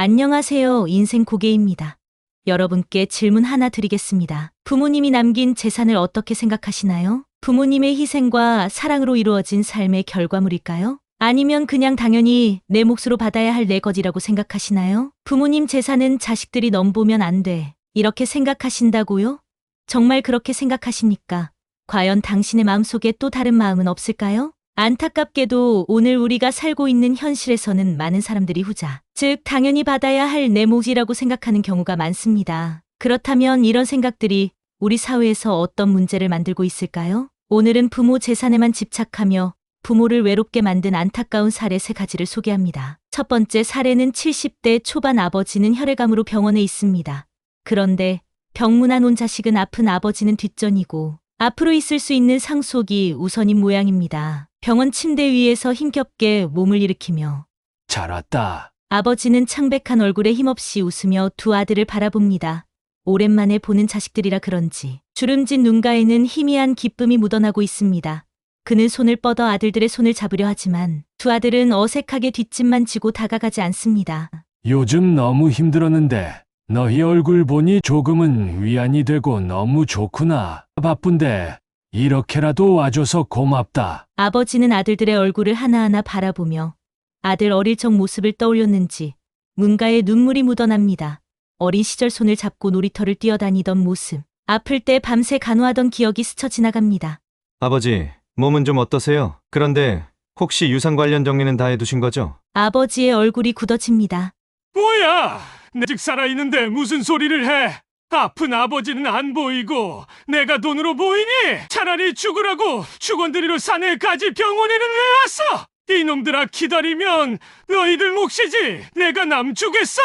안녕하세요. 인생 고개입니다. 여러분께 질문 하나 드리겠습니다. 부모님이 남긴 재산을 어떻게 생각하시나요? 부모님의 희생과 사랑으로 이루어진 삶의 결과물일까요? 아니면 그냥 당연히 내 몫으로 받아야 할 내 것이라고 생각하시나요? 부모님 재산은 자식들이 넘보면 안 돼. 이렇게 생각하신다고요? 정말 그렇게 생각하십니까? 과연 당신의 마음속에 또 다른 마음은 없을까요? 안타깝게도 오늘 우리가 살고 있는 현실에서는 많은 사람들이 후자, 즉 당연히 받아야 할 내 몫이라고 생각하는 경우가 많습니다. 그렇다면 이런 생각들이 우리 사회에서 어떤 문제를 만들고 있을까요? 오늘은 부모 재산에만 집착하며 부모를 외롭게 만든 안타까운 사례 3가지를 소개합니다. 첫 번째 사례는 70대 초반 아버지는 혈액암으로 병원에 있습니다. 그런데 병문안 온 자식은 아픈 아버지는 뒷전이고 앞으로 있을 수 있는 상속이 우선인 모양입니다. 병원 침대 위에서 힘겹게 몸을 일으키며 잘 왔다. 아버지는 창백한 얼굴에 힘없이 웃으며 두 아들을 바라봅니다. 오랜만에 보는 자식들이라 그런지 주름진 눈가에는 희미한 기쁨이 묻어나고 있습니다. 그는 손을 뻗어 아들들의 손을 잡으려 하지만 두 아들은 어색하게 뒷짐만 지고 다가가지 않습니다. 요즘 너무 힘들었는데 너희 얼굴 보니 조금은 위안이 되고 너무 좋구나. 바쁜데 이렇게라도 와줘서 고맙다. 아버지는 아들들의 얼굴을 하나하나 바라보며 아들 어릴 적 모습을 떠올렸는지 문가에 눈물이 묻어납니다. 어린 시절 손을 잡고 놀이터를 뛰어다니던 모습, 아플 때 밤새 간호하던 기억이 스쳐 지나갑니다. 아버지, 몸은 좀 어떠세요? 그런데 혹시 유산 관련 정리는 다 해두신 거죠? 아버지의 얼굴이 굳어집니다. 뭐야! 내 집 살아있는데 무슨 소리를 해! 아픈 아버지는 안 보이고 내가 돈으로 보이니? 차라리 죽으라고 축원드리러 사내까지 병원에는 왜 왔어? 이놈들아, 기다리면 너희들 몫이지. 내가 남 주겠어.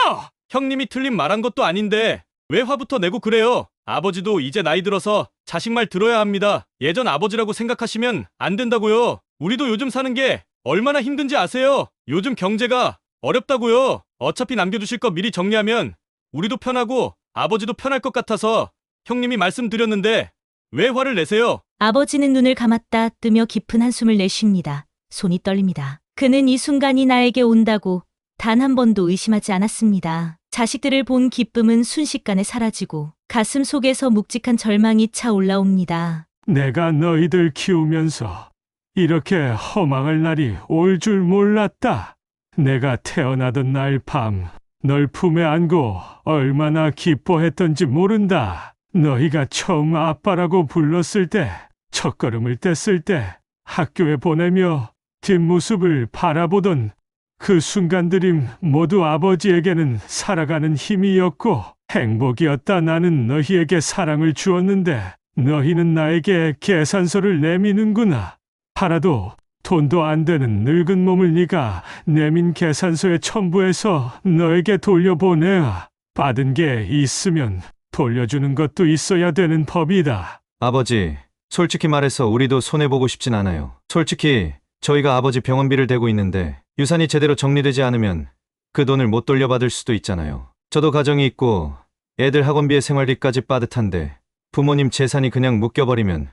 형님이 틀린 말한 것도 아닌데 왜 화부터 내고 그래요? 아버지도 이제 나이 들어서 자식 말 들어야 합니다. 예전 아버지라고 생각하시면 안 된다고요. 우리도 요즘 사는 게 얼마나 힘든지 아세요? 요즘 경제가 어렵다고요. 어차피 남겨두실 거 미리 정리하면 우리도 편하고 아버지도 편할 것 같아서 형님이 말씀드렸는데 왜 화를 내세요? 아버지는 눈을 감았다 뜨며 깊은 한숨을 내쉽니다. 손이 떨립니다. 그는 이 순간이 나에게 온다고 단 한 번도 의심하지 않았습니다. 자식들을 본 기쁨은 순식간에 사라지고 가슴 속에서 묵직한 절망이 차 올라옵니다. 내가 너희들 키우면서 이렇게 허망할 날이 올 줄 몰랐다. 내가 태어나던 날 밤 널 품에 안고 얼마나 기뻐했던지 모른다. 너희가 처음 아빠라고 불렀을 때, 첫걸음을 뗐을 때, 학교에 보내며 뒷모습을 바라보던 그 순간들이 모두 아버지에게는 살아가는 힘이었고 행복이었다. 나는 너희에게 사랑을 주었는데 너희는 나에게 계산서를 내미는구나. 팔아도 돈도 안 되는 늙은 몸을 네가 내민 계산서에 첨부해서 너에게 돌려보내야. 받은 게 있으면 돌려주는 것도 있어야 되는 법이다. 아버지, 솔직히 말해서 우리도 손해보고 싶진 않아요. 솔직히 저희가 아버지 병원비를 대고 있는데 유산이 제대로 정리되지 않으면 그 돈을 못 돌려받을 수도 있잖아요. 저도 가정이 있고 애들 학원비에 생활비까지 빠듯한데 부모님 재산이 그냥 묶여버리면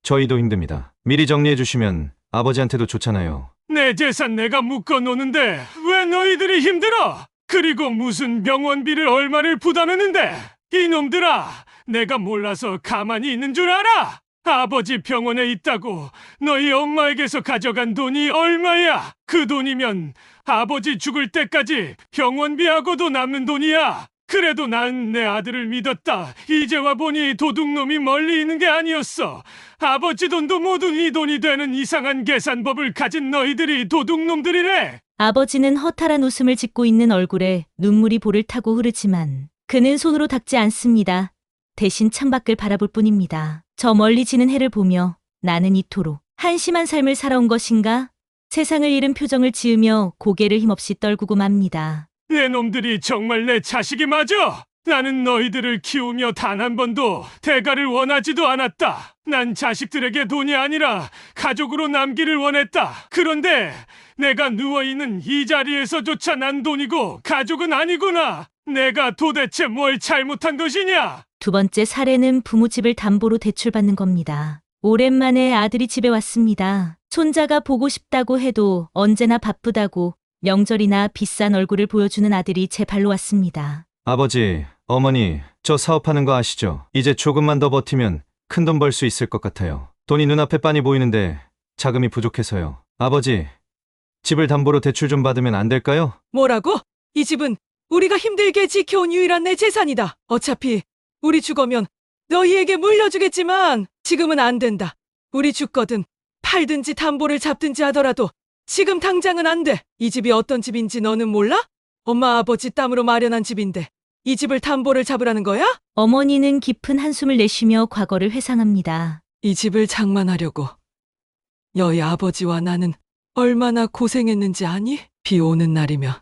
저희도 힘듭니다. 미리 정리해 주시면 아버지한테도 좋잖아요. 내 재산 내가 묶어놓는데 왜 너희들이 힘들어? 그리고 무슨 병원비를 얼마를 부담했는데? 이놈들아, 내가 몰라서 가만히 있는 줄 알아? 아버지 병원에 있다고 너희 엄마에게서 가져간 돈이 얼마야? 그 돈이면 아버지 죽을 때까지 병원비하고도 남는 돈이야. 그래도 난 내 아들을 믿었다. 이제 와보니 도둑놈이 멀리 있는 게 아니었어. 아버지 돈도 모두 네 돈이 되는 이상한 계산법을 가진 너희들이 도둑놈들이래. 아버지는 허탈한 웃음을 짓고 있는 얼굴에 눈물이 볼을 타고 흐르지만 그는 손으로 닦지 않습니다. 대신 창밖을 바라볼 뿐입니다. 저 멀리 지는 해를 보며 나는 이토록 한심한 삶을 살아온 것인가? 세상을 잃은 표정을 지으며 고개를 힘없이 떨구고 맙니다. 내 놈들이 정말 내 자식이 맞아. 나는 너희들을 키우며 단 한 번도 대가를 원하지도 않았다. 난 자식들에게 돈이 아니라 가족으로 남기를 원했다. 그런데 내가 누워있는 이 자리에서조차 난 돈이고 가족은 아니구나. 내가 도대체 뭘 잘못한 것이냐? 두 번째 사례는 부모 집을 담보로 대출받는 겁니다. 오랜만에 아들이 집에 왔습니다. 손자가 보고 싶다고 해도 언제나 바쁘다고 명절이나 비싼 얼굴을 보여주는 아들이 제 발로 왔습니다. 아버지, 어머니, 저 사업하는 거 아시죠? 이제 조금만 더 버티면 큰 돈 벌 수 있을 것 같아요. 돈이 눈앞에 빤히 보이는데 자금이 부족해서요. 아버지, 집을 담보로 대출 좀 받으면 안 될까요? 뭐라고? 이 집은 우리가 힘들게 지켜온 유일한 내 재산이다. 어차피 우리 죽으면 너희에게 물려주겠지만 지금은 안 된다. 우리 죽거든 팔든지 담보를 잡든지 하더라도 지금 당장은 안 돼. 이 집이 어떤 집인지 너는 몰라? 엄마 아버지 땀으로 마련한 집인데 이 집을 담보를 잡으라는 거야? 어머니는 깊은 한숨을 내쉬며 과거를 회상합니다. 이 집을 장만하려고 너희 아버지와 나는 얼마나 고생했는지 아니? 비 오는 날이면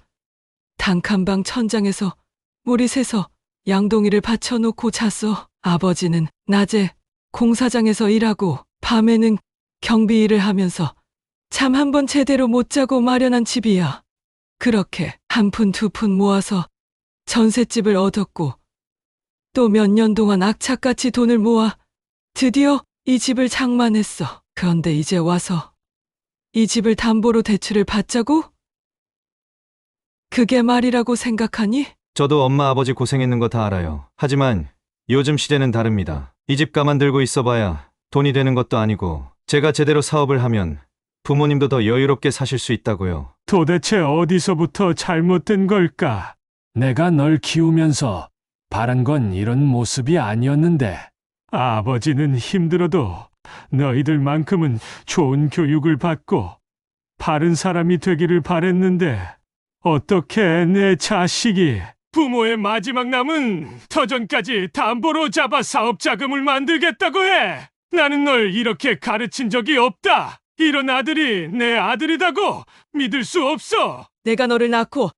단칸방 천장에서 물이 새서 양동이를 받쳐놓고 잤어. 아버지는 낮에 공사장에서 일하고 밤에는 경비 일을 하면서 잠 한 번 제대로 못 자고 마련한 집이야. 그렇게 한 푼 두 푼 모아서 전셋집을 얻었고 또 몇 년 동안 악착같이 돈을 모아 드디어 이 집을 장만했어. 그런데 이제 와서 이 집을 담보로 대출을 받자고? 그게 말이라고 생각하니? 저도 엄마 아버지 고생했는 거 다 알아요. 하지만 요즘 시대는 다릅니다. 이 집 가만들고 있어봐야 돈이 되는 것도 아니고 제가 제대로 사업을 하면 부모님도 더 여유롭게 사실 수 있다고요. 도대체 어디서부터 잘못된 걸까? 내가 널 키우면서 바란 건 이런 모습이 아니었는데. 아버지는 힘들어도 너희들만큼은 좋은 교육을 받고 바른 사람이 되기를 바랬는데 어떻게 내 자식이 부모의 마지막 남은 터전까지 담보로 잡아 사업 자금을 만들겠다고 해. 나는 널 이렇게 가르친 적이 없다. 이런 아들이 내 아들이다고 믿을 수 없어. 내가 너를 낳고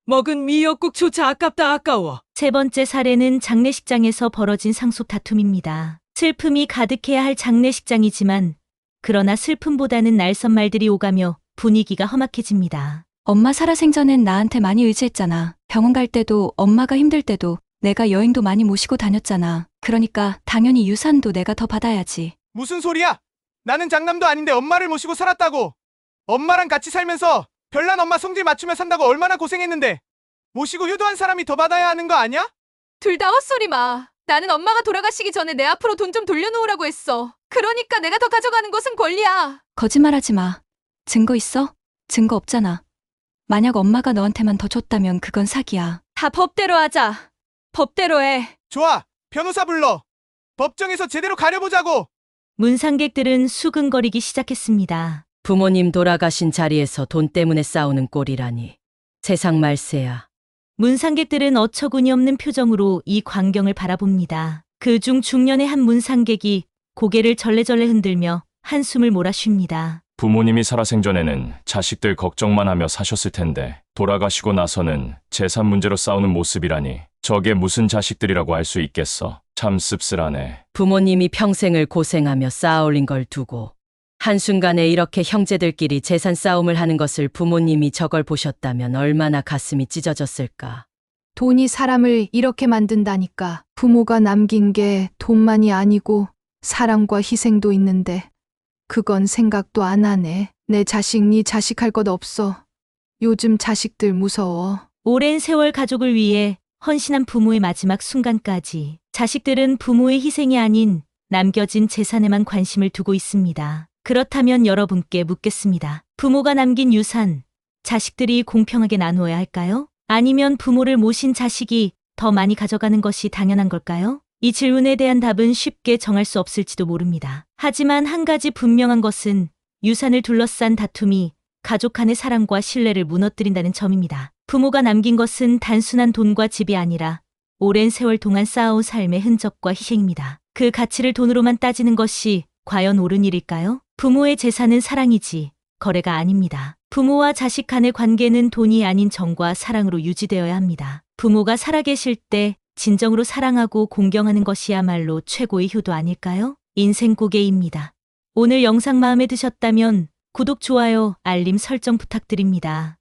먹은 미역국조차 아깝다 아까워. 세 번째 사례는 장례식장에서 벌어진 상속 다툼입니다. 슬픔이 가득해야 할 장례식장이지만 그러나 슬픔보다는 날선 말들이 오가며 분위기가 험악해집니다. 엄마 살아생전엔 나한테 많이 의지했잖아. 병원 갈 때도 엄마가 힘들 때도 내가 여행도 많이 모시고 다녔잖아. 그러니까 당연히 유산도 내가 더 받아야지. 무슨 소리야? 나는 장남도 아닌데 엄마를 모시고 살았다고. 엄마랑 같이 살면서 별난 엄마 성질 맞추며 산다고 얼마나 고생했는데 모시고 효도한 사람이 더 받아야 하는 거 아니야? 둘 다 헛소리 마. 나는 엄마가 돌아가시기 전에 내 앞으로 돈 좀 돌려놓으라고 했어. 그러니까 내가 더 가져가는 것은 권리야. 거짓말하지 마. 증거 있어? 증거 없잖아. 만약 엄마가 너한테만 더 줬다면 그건 사기야. 다 법대로 하자. 법대로 해. 좋아. 변호사 불러. 법정에서 제대로 가려보자고. 문상객들은 수근거리기 시작했습니다. 부모님 돌아가신 자리에서 돈 때문에 싸우는 꼴이라니. 세상 말세야. 문상객들은 어처구니 없는 표정으로 이 광경을 바라봅니다. 그중 중년의 한 문상객이 고개를 절레절레 흔들며 한숨을 몰아쉽니다. 부모님이 살아생전에는 자식들 걱정만 하며 사셨을 텐데 돌아가시고 나서는 재산 문제로 싸우는 모습이라니 저게 무슨 자식들이라고 할 수 있겠어. 참 씁쓸하네. 부모님이 평생을 고생하며 쌓아올린 걸 두고 한순간에 이렇게 형제들끼리 재산 싸움을 하는 것을 부모님이 저걸 보셨다면 얼마나 가슴이 찢어졌을까. 돈이 사람을 이렇게 만든다니까. 부모가 남긴 게 돈만이 아니고 사랑과 희생도 있는데 그건 생각도 안 하네. 내 자식 네 자식 할 것 없어. 요즘 자식들 무서워. 오랜 세월 가족을 위해 헌신한 부모의 마지막 순간까지 자식들은 부모의 희생이 아닌 남겨진 재산에만 관심을 두고 있습니다. 그렇다면 여러분께 묻겠습니다. 부모가 남긴 유산, 자식들이 공평하게 나누어야 할까요? 아니면 부모를 모신 자식이 더 많이 가져가는 것이 당연한 걸까요? 이 질문에 대한 답은 쉽게 정할 수 없을지도 모릅니다. 하지만 한 가지 분명한 것은 유산을 둘러싼 다툼이 가족 간의 사랑과 신뢰를 무너뜨린다는 점입니다. 부모가 남긴 것은 단순한 돈과 집이 아니라 오랜 세월 동안 쌓아온 삶의 흔적과 희생입니다. 그 가치를 돈으로만 따지는 것이 과연 옳은 일일까요? 부모의 재산은 사랑이지 거래가 아닙니다. 부모와 자식 간의 관계는 돈이 아닌 정과 사랑으로 유지되어야 합니다. 부모가 살아계실 때 진정으로 사랑하고 공경하는 것이야말로 최고의 효도 아닐까요? 인생고개입니다. 오늘 영상 마음에 드셨다면 구독, 좋아요, 알림 설정 부탁드립니다.